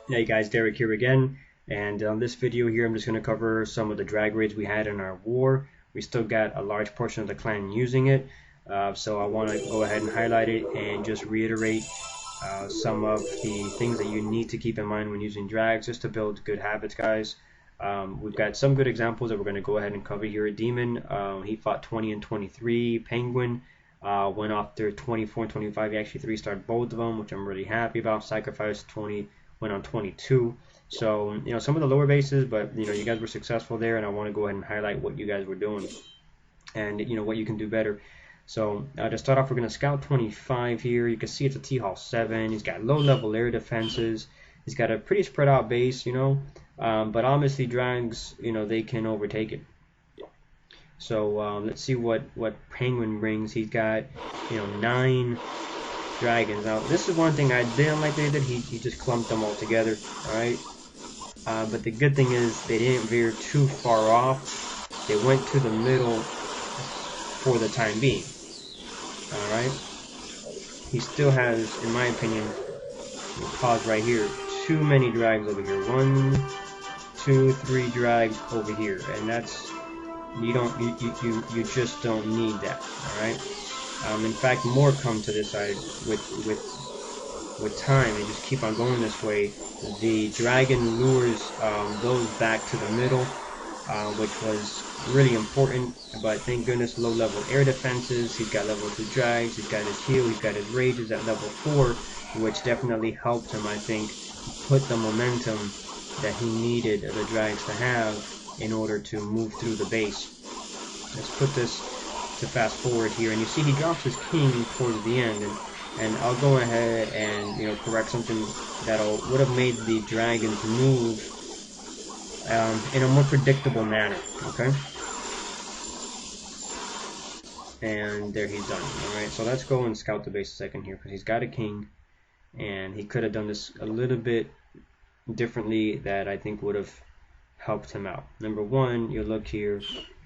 Hey guys, Derek here again, and on this video here I'm just going to cover some of the drag raids we had in our war. We still got a large portion of the clan using it, so I want to go ahead and highlight it and just reiterate some of the things that you need to keep in mind when using drags just to build good habits, guys. We've got some good examples that we're going to go ahead and cover here. Demon, he fought 20 and 23. Penguin went off there 24 and 25. He actually 3-starred both of them, which I'm really happy about. Sacrifice 20 went on 22. So, some of the lower bases, but, you guys were successful there, and I want to go ahead and highlight what you guys were doing and, what you can do better. So, to start off, we're going to scout 25 here. You can see it's a T-Hall 7. He's got low-level air defenses. He's got a pretty spread-out base, but obviously drags, they can overtake it. So, let's see what Penguin brings. He's got, 9 dragons. Now, this is one thing I didn't like they did. He just clumped them all together, alright? But the good thing is they didn't veer too far off. They went to the middle for the time being, alright? He still has, in my opinion, pause right here, too many drags over here. 1, 2, 3 drags over here, and that's, you just don't need that, alright? In fact, more come to this side with time. They just keep on going this way. The dragon lures those back to the middle, which was really important. But thank goodness, low-level air defenses. He's got level 2 drags. He's got his heal. He's got his rages at level 4, which definitely helped him, I think, put the momentum that he needed the drags to have in order to move through the base. Let's put this to fast forward here, and you see he drops his king towards the end, and I'll go ahead and correct something that would have made the dragons move in a more predictable manner. Okay, and there he's done. All right, so let's go and scout the base a second here, because he's got a king, and he could have done this a little bit differently that I think would have helped him out. Number one, you look here.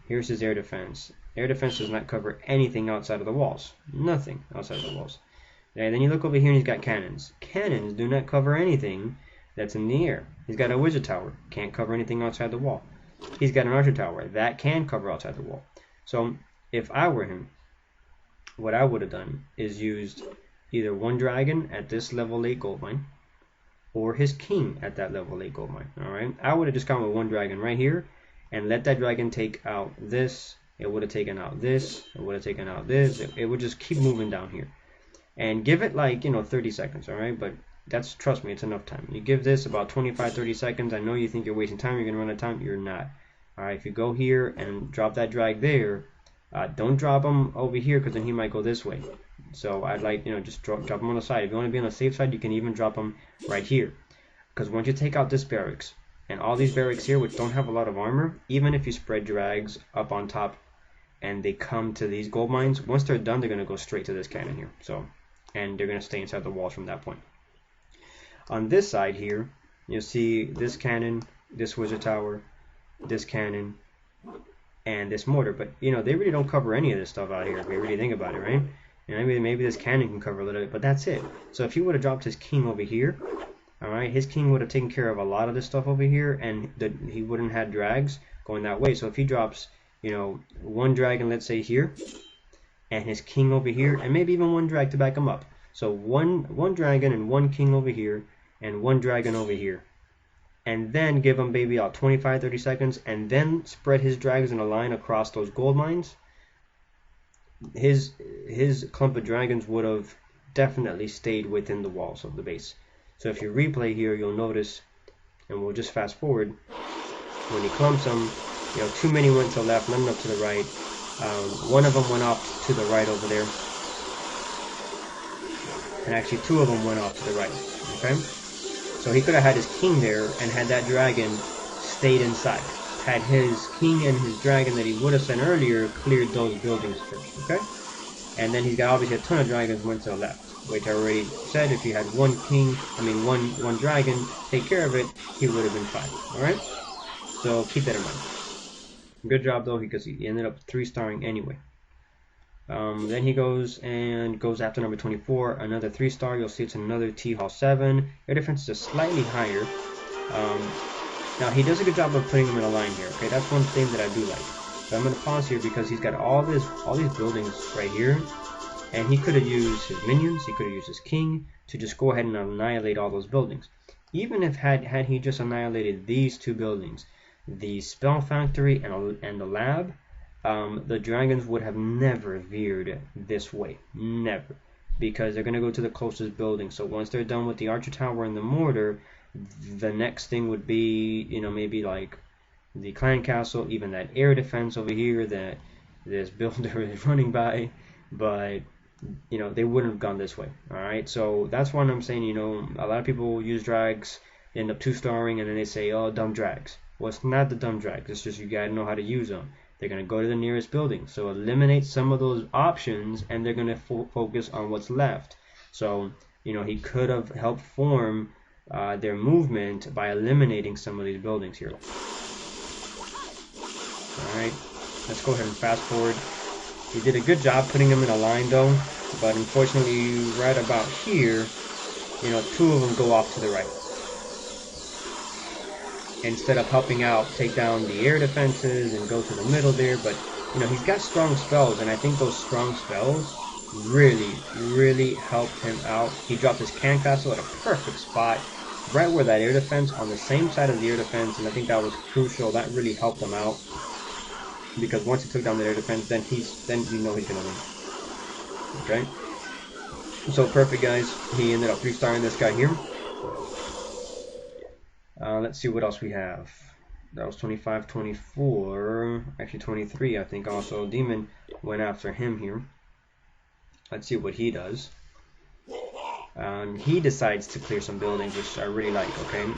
Here's his air defense. Air defense does not cover anything outside of the walls. Nothing outside of the walls. And then you look over here and he's got cannons. Cannons do not cover anything that's in the air. He's got a wizard tower. Can't cover anything outside the wall. He's got an archer tower. That can cover outside the wall. So if I were him, what I would have done is used either one dragon at this level 8 gold mine or his king at that level 8 gold mine. Alright? I would have just gone with one dragon right here and let that dragon take out this. It would have taken out this. It would have taken out this. It would just keep moving down here. And give it like, 30 seconds, alright? But that's, trust me, it's enough time. You give this about 25-30 seconds. I know you think you're wasting time. You're going to run out of time. You're not. Alright, if you go here and drop that drag there, don't drop him over here because then he might go this way. So I'd like, just drop him on the side. If you want to be on the safe side, you can even drop him right here. Because once you take out this barracks, and all these barracks here, which don't have a lot of armor, even if you spread drags up on top and they come to these gold mines, once they're done, they're going to go straight to this cannon here. So, and they're going to stay inside the walls from that point. On this side here, you'll see this cannon, this wizard tower, this cannon, and this mortar. But, they really don't cover any of this stuff out here if you really think about it, right? And maybe this cannon can cover a little bit, but that's it. So if he would have dropped his king over here, alright, his king would have taken care of a lot of this stuff over here, and he wouldn't have drags going that way. So if he drops, one dragon, let's say here, and his king over here, and maybe even one drag to back him up. So one dragon and one king over here, and one dragon over here. And then give him maybe about 25-30 seconds, and then spread his drags in a line across those gold mines. His clump of dragons would have definitely stayed within the walls of the base. So if you replay here, you'll notice, and we'll just fast forward, when he clumps them, too many went to the left, none up to the right. One of them went off to the right over there. And actually 2 of them went off to the right. Okay? So he could have had his king there and had that dragon stayed inside. Had his king and his dragon that he would have sent earlier cleared those buildings first. Okay? And then he's got obviously a ton of dragons went to the left. Which I already said, if you had one dragon, take care of it, he would have been fine. Alright? So keep that in mind. Good job though, because he ended up 3-starring anyway. Then he goes after number 24, another 3-star. You'll see it's another T-Hall 7. Air defense is slightly higher. Now he does a good job of putting them in a line here. Okay, that's one thing that I do like. So I'm going to pause here because he's got all these buildings right here, and he could have used his minions, he could have used his king to just go ahead and annihilate all those buildings. Even if had he just annihilated these 2 buildings, the spell factory and the lab, the dragons would have never veered this way, never, because they're going to go to the closest building. So once they're done with the archer tower and the mortar, the next thing would be, you know, maybe like the clan castle, even that air defense over here that this builder is running by, but you know, they wouldn't have gone this way. All right, so that's why I'm saying, you know, a lot of people use drags, end up 2-starring, and then they say, oh, dumb drags. Well, it's not the dumb drags, it's just you gotta know how to use them. They're going to go to the nearest building, so eliminate some of those options and they're going to focus on what's left. So, you know, he could have helped form their movement by eliminating some of these buildings here. Alright, let's go ahead and fast forward. He did a good job putting them in a line though, but unfortunately right about here, you know, 2 of them go off to the right. Instead of helping out take down the air defenses and go to the middle there, but you know, he's got strong spells, and I think those strong spells really helped him out. He dropped his can castle at a perfect spot, right where that air defense, on the same side of the air defense, and I think that was crucial. That really helped him out, because once he took down the air defense, then you know he's gonna win. Okay, so perfect, guys. He ended up 3-starring this guy here. Let's see what else we have. That was 25, 24, actually 23, I think also. Demon went after him here. Let's see what he does. He decides to clear some buildings, which I really like, okay?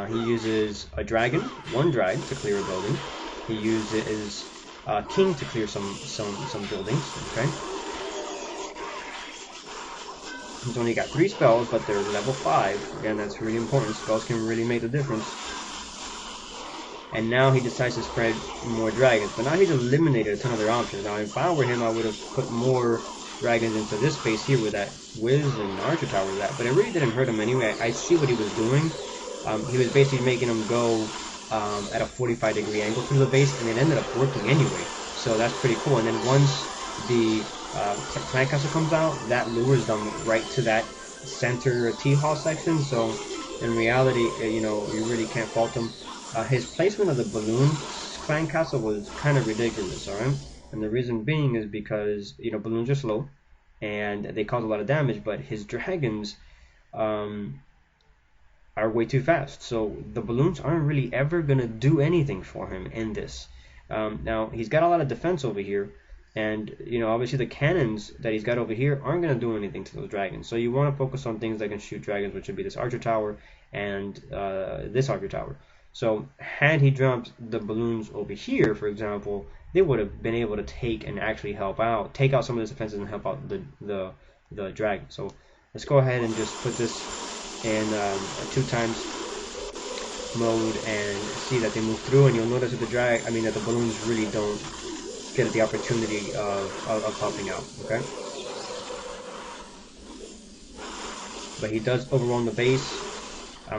He uses a dragon, 1 drag to clear a building. He uses a king to clear some buildings, okay? He's only got 3 spells, but they're level 5. Again, that's really important. Spells can really make the difference. And now he decides to spread more dragons. But now he's eliminated a ton of their options. Now, if I were him, I would have put more dragons into this space here where that Wiz and Archer Tower is at. But it really didn't hurt him anyway. I see what he was doing. He was basically making them go at a 45-degree angle through the base, and it ended up working anyway. So that's pretty cool. And then once the clan castle comes out, that lures them right to that center T-Hall section. So in reality, you know, you really can't fault him. His placement of the balloon clan castle was kind of ridiculous, alright? And the reason being is because, you know, balloons are slow and they cause a lot of damage, but his dragons are way too fast. So the balloons aren't really ever going to do anything for him in this. Now, he's got a lot of defense over here. And, you know, obviously the cannons that he's got over here aren't going to do anything to those dragons. So you want to focus on things that can shoot dragons, which would be this archer tower and this archer tower. So had he dropped the balloons over here, for example, they would have been able to take and actually help out, take out some of the defenses and help out the dragon. So let's go ahead and just put this in 2 times mode and see that they move through. And you'll notice that the balloons really don't get the opportunity of helping out, okay? But he does overrun the base.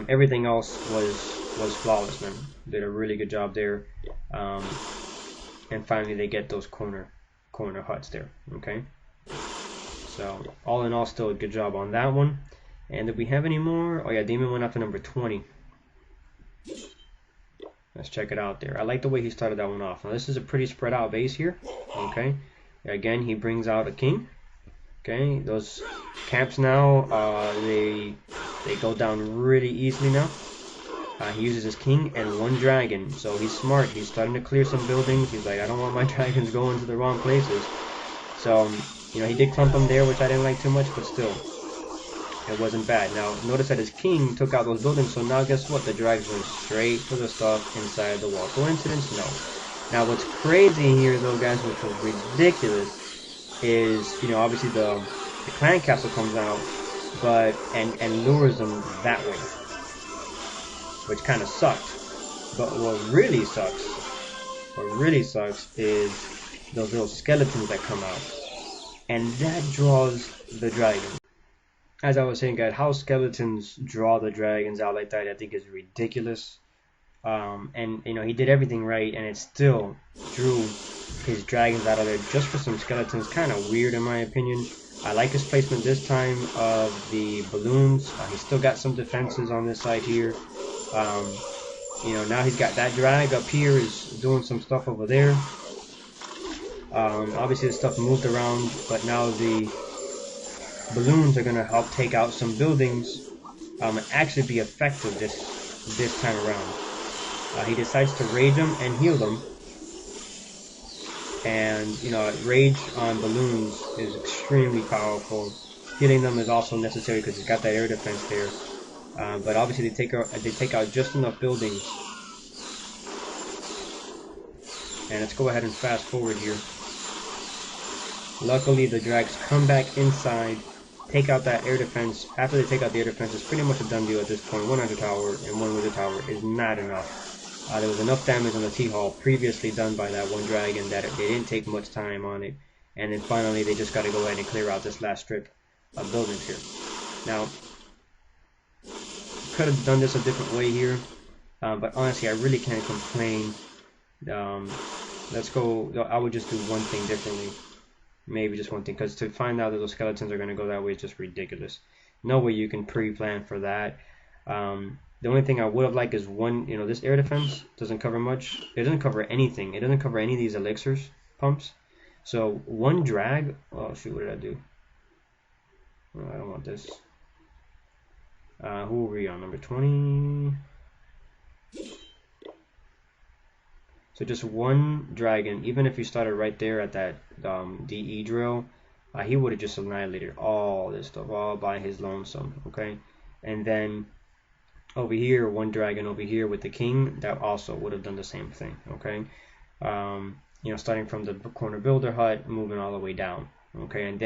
Everything else was flawless, man. Did a really good job there. And finally they get those corner huts there, okay? So all in all, still a good job on that one. And did we have any more? Oh yeah, Demon went after number 20. Let's check it out there. I like the way he started that one off. Now this is a pretty spread out base here. Okay. Again, he brings out a king. Okay. Those camps now, they go down really easily now. He uses his king and 1 dragon. So he's smart. He's starting to clear some buildings. He's like, I don't want my dragons going to the wrong places. So, you know, he did clump them there, which I didn't like too much, but still, it wasn't bad. Now, notice that his king took out those buildings, so now guess what? The dragons went straight for the stuff inside the wall. Coincidence? No. Now, what's crazy here, though, guys, which was ridiculous, is, you know, obviously the clan castle comes out, but and lures them that way, which kind of sucked. But what really sucks is those little skeletons that come out. and that draws the dragon. As I was saying, guys, how skeletons draw the dragons out like that, I think is ridiculous. And you know, he did everything right, and it still drew his dragons out of there just for some skeletons. Kind of weird in my opinion. I like his placement this time of the balloons. He's still got some defenses on this side here. You know, now he's got that drag up here is doing some stuff over there. Obviously the stuff moved around, but now the balloons are going to help take out some buildings and actually be effective this time around. He decides to rage them and heal them. And, you know, rage on balloons is extremely powerful. Healing them is also necessary because he's got that air defense there. But obviously they take out just enough buildings. And let's go ahead and fast forward here. Luckily the drags come back inside, take out that air defense. After they take out the air defense, it's pretty much a done deal at this point. 100 tower and 1 wither tower is not enough. There was enough damage on the T-Hall previously done by that one dragon that they didn't take much time on it. And then finally they just got to go ahead and clear out this last strip of buildings here. Now, could have done this a different way here, but honestly I really can't complain. Let's go, I would just do one thing differently. Maybe just one thing, because to find out that those skeletons are going to go that way is just ridiculous. No way you can pre-plan for that. The only thing I would have liked is one, you know, this air defense doesn't cover much. It doesn't cover anything. It doesn't cover any of these elixirs pumps. So one drag, oh shoot, what did I do? Oh, I don't want this. Who are we on? Number 20. So just one dragon, even if you started right there at that DE drill, he would have just annihilated all this stuff all by his lonesome, okay? And then over here, one dragon over here with the king, that also would have done the same thing, okay? You know, starting from the corner builder hut, moving all the way down, okay? And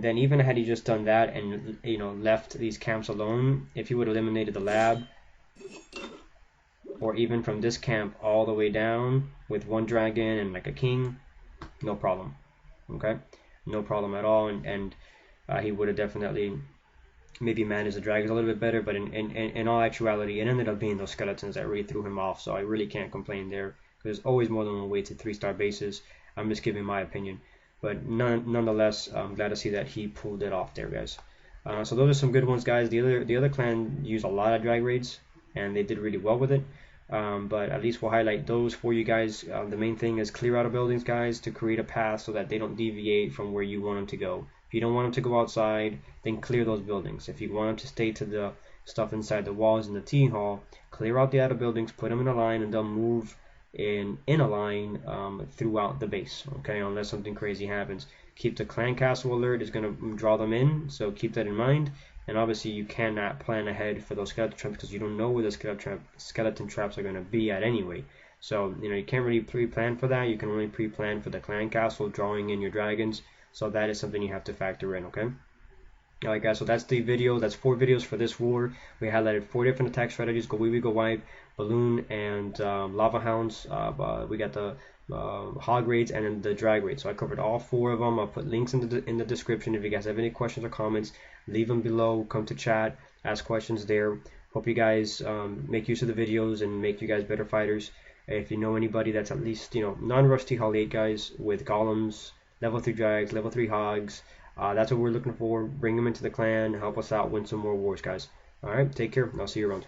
then even had he just done that and, you know, left these camps alone, if he would have eliminated the lab, or even from this camp all the way down with one dragon and like a king, no problem, okay? No problem at all. And he would have definitely maybe managed the dragons a little bit better, but in all actuality it ended up being those skeletons that really threw him off. So I really can't complain there, because there's always more than one way to 3-star bases. I'm just giving my opinion, but nonetheless, I'm glad to see that he pulled it off there, guys. So those are some good ones, guys. The other clan used a lot of drag raids and they did really well with it. But at least we'll highlight those for you guys. The main thing is clear out of buildings, guys, to create a path so that they don't deviate from where you want them to go. If you don't want them to go outside, then clear those buildings. If you want them to stay to the stuff inside the walls in the T-Hall, clear out the outer buildings, put them in a line, and they'll move in a line throughout the base, okay, unless something crazy happens. Keep the clan castle alert, is going to draw them in, so keep that in mind. And obviously you cannot plan ahead for those skeleton traps because you don't know where the skeleton traps are going to be at anyway. So, you know, you can't really pre-plan for that. You can only pre-plan for the clan castle, drawing in your dragons. So that is something you have to factor in, okay? Alright guys, so that's the video. That's 4 videos for this war. We highlighted 4 different attack strategies: go wee, go wipe, balloon, and lava hounds. We got the hog raids and then the drag raids. So I covered all 4 of them. I'll put links in the description. If you guys have any questions or comments, leave them below. Come to chat, ask questions there. Hope you guys make use of the videos and make you guys better fighters. If you know anybody that's at least, you know, non-rusty Hall 8 guys with golems, level 3 drags, level 3 hogs, that's what we're looking for. Bring them into the clan, help us out, win some more wars, guys. Alright, take care, and I'll see you around.